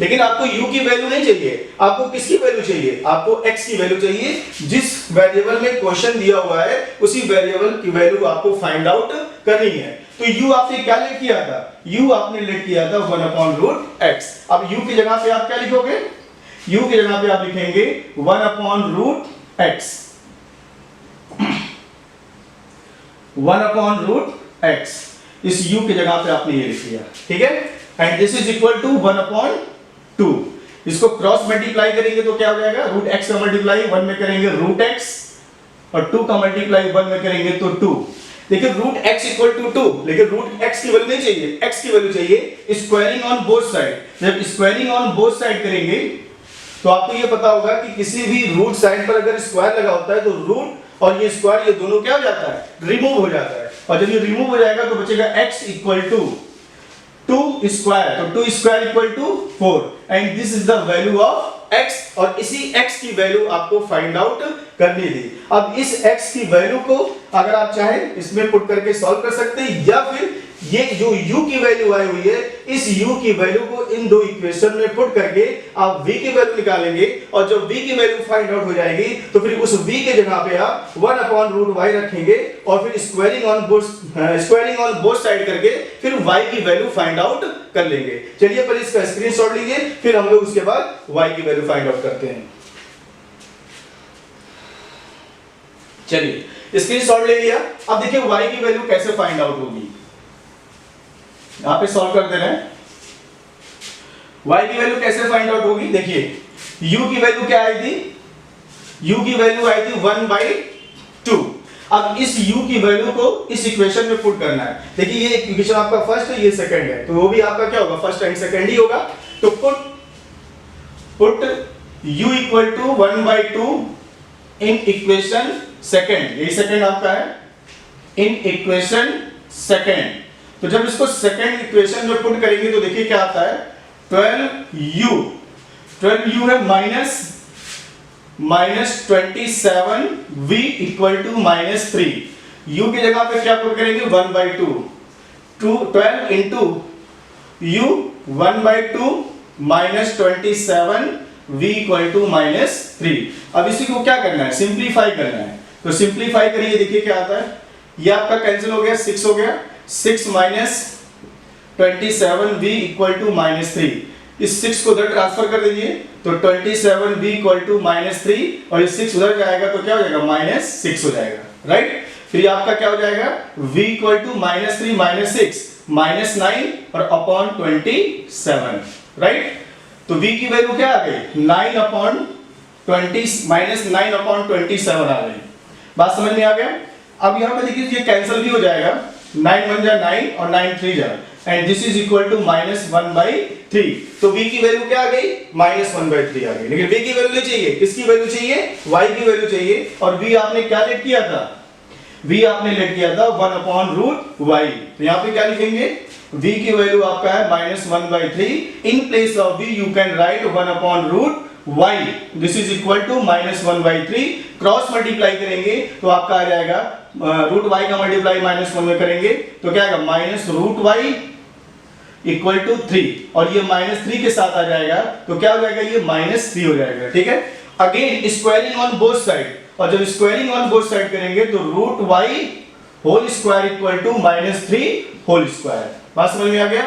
लेकिन आपको u की वैल्यू नहीं चाहिए, आपको किसकी वैल्यू चाहिए, आपको x की वैल्यू चाहिए। जिस वेरिएबल में क्वेश्चन दिया हुआ है उसी वेरिएबल की वैल्यू आपको फाइंड आउट करनी है। तो u आपने क्या लेट किया था, u आपने लेट किया था 1/√x। अब u की जगह पे आप क्या लिखोगे, u की जगह पे आप लिखेंगे 1/√x, 1/√x। इस u की जगह पे आपने ये लिख दिया, ठीक है। And this is equal to 1/2। इसको क्रॉस मल्टीप्लाई करेंगे तो क्या हो जाएगा, √x का मल्टीप्लाई 1 में करेंगे √x और 2 का मल्टीप्लाई 1 में करेंगे तो 2। देखिए √x इक्वल टू 2, लेकिन √x की वैल्यू नहीं चाहिए, x की वैल्यू चाहिए। स्क्वायरिंग ऑन बोथ साइड, जब स्क्वायरिंग ऑन बोथ साइड करेंगे तो आपको ये पता होगा कि किसी भी रूट साइड पर अगर स्क्वायर लगा होता है तो रूट और ये स्क्वायर, ये दोनों क्या हो जाता है, रिमूव हो जाता है। और जब ये रिमूव हो जाएगा तो बचेगा x इक्वल टू 2 स्क्वायर, तो 2 square equal to 4 and this is the value of x। और इसी x की वैल्यू आपको फाइंड आउट करनी थी। अब इस x की वैल्यू को अगर आप चाहें इसमें पुट करके सॉल्व कर सकते हैं, या फिर ये जो u की वैल्यू आई हुई है इस u की वैल्यू को इन दो इक्वेशन में पुट करके आप v की वैल्यू निकालेंगे और जब v की वैल्यू फाइंड आउट हो जाएगी तो फिर उस v के जगह पे आप 1/√y रखेंगे और फिर स्क्वायरिंग ऑन बोथ साइड करके फिर y की वैल्यू फाइंड आउट कर लेंगे। चलिए पहले इसका स्क्रीनशॉट लीजिए, फिर हम लोग उसके बाद y की वैल्यू फाइंड आउट करते हैं। चलिए स्क्रीनशॉट ले लिया। अब देखिए y की वैल्यू कैसे फाइंड आउट होगी, यहां पे सॉल्व कर दे रहे हैं। y की वैल्यू कैसे फाइंड आउट होगी, देखिए u की वैल्यू क्या आई थी, u की वैल्यू आई थी 1/2। अब इस u की वैल्यू को इस इक्वेशन में पुट करना है। देखिए ये इक्वेशन आपका फर्स्ट है, ये सेकंड है, तो वो भी आपका क्या होगा, फर्स्ट एंड सेकंड ही होगा। तो put u equal to 1/2 in equation second, यही सेकंड आपका है, इन इक्वेशन सेकंड। तो जब इसको सेकंड इक्वेशन में पुट करेंगे तो देखिए क्या आता है, 12u है -27v इक्वल टू -3। u की जगह पे क्या पुट करेंगे, 1/2, 12 into u 1/2 -27v equal to -3। अब इसी को क्या करना है, सिंप्लीफाई करना है। तो सिंप्लीफाई करिए, देखिए क्या आता है, ये आपका कैंसिल हो गया, 6 हो गया, 6 -27v इक्वल टू -3। इस 6 को उधर ट्रांसफर कर दीजिए तो 27v इक्वल टू -3 और ये 6 उधर जाएगा तो क्या हो जाएगा, -6 हो जाएगा, राइट। फिर आपका क्या हो जाएगा, v इक्वल टू -3 -6 -9 और अपॉन 27, राइट। तो v की वैल्यू क्या आ गई, 9/20 -9/27 आ गई। बात समझ में आ गया। अब यहाँ पे देखिए ये कैंसिल भी हो जाएगा, 9 1 जा 9 और 9 3 जा, and this is equal to -1/3। तो v की वैल्यू क्या आ गई, -1/3 आ गई। लेकिन v की वैल्यू नहीं चाहिए, किसकी वैल्यू चाहिए, y की वैल्यू चाहिए। और v आपने क्या लेट किया था, v आपने लेट किया था 1/√y। तो यहाँ पे क्या लिखेंगे, v की वैल्यू आपका है -1/3। In place of v you can write 1/√y, this is equal to -1/3। Cross multiply करेंगे तो आपका आ जाएगा √y का मल्टीप्लाई -1 में करेंगे तो क्या आएगा, -√y इक्वल टू 3 और ये -3 के साथ आ जाएगा तो क्या हो जाएगा, ये -3 हो जाएगा, ठीक है। Again squaring on both side, और जब स्क्वायरिंग ऑन बोथ साइड करेंगे तो √y whole square equal to -3 whole square. बात समझ में आ गया।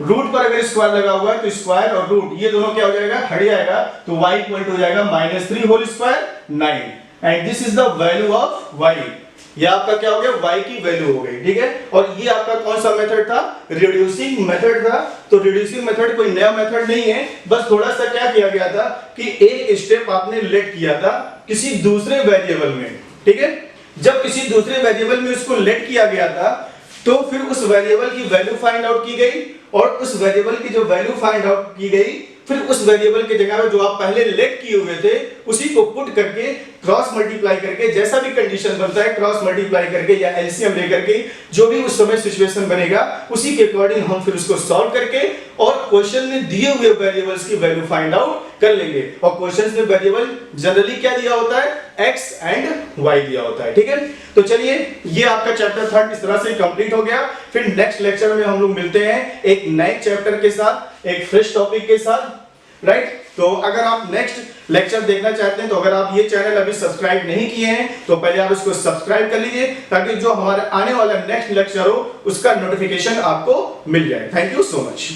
रूट पर अगर स्क्वायर लगा हुआ है तो स्क्वायर और रूट ये दोनों क्या हो जाएगा, हट जाएगा, तो y इक्वल टू हो जाएगा -3 whole square 9 and this is the value of y। ये आपका क्या हो गया, y की वैल्यू हो गई, ठीक है। और ये आपका कौन सा मेथड था, रिड्यूसिंग मेथड था। तो रिड्यूसिंग मेथड कोई नया मेथड नहीं है, बस थोड़ा सा क्या किया गया था कि एक स्टेप आपने लेट किया था किसी दूसरे वेरिएबल में, ठीक है। जब किसी दूसरे वेरिएबल में उसको लेट किया गया था तो फिर उस वेरिएबल की वैल्यू फाइंड आउट की गई, और उस वेरिएबल की जो वैल्यू फाइंड आउट की गई फिर उस वेरिएबल की जगह पे जो आप पहले लेट किए हुए थे उसी को पुट करके क्रॉस मल्टीप्लाई करके जैसा भी कंडीशन बनता है क्रॉस मल्टीप्लाई करके या एलसीएम लेकर के जो भी उस समय सिचुएशन बनेगा उसी के अकॉर्डिंग हम फिर उसको सॉल्व करके और क्वेश्चन में दिए हुए वेरिएबल्स की वैल्यू फाइंड आउट कर लेंगे। और क्वेश्चन में वेरिएबल जनरली क्या दिया होता है, x एंड y दिया होता है। ठीक है, तो चलिए ये आपका चैप्टर 3 इस तरह से कंप्लीट हो गया। फिर नेक्स्ट लेक्चर में हम लोग मिलते हैं एक नए चैप्टर के साथ, एक फ्रेश टॉपिक के साथ, राइट। तो अगर आप नेक्स्ट लेक्चर देखना चाहते हैं तो अगर आप ये चैनल अभी सब्सक्राइब नहीं किए हैं तो पहले आप इसको सब्सक्राइब कर लीजिए ताकि जो हमारा आने वाला नेक्स्ट लेक्चर हो उसका नोटिफिकेशन आपको मिल जाए। Thank you so much.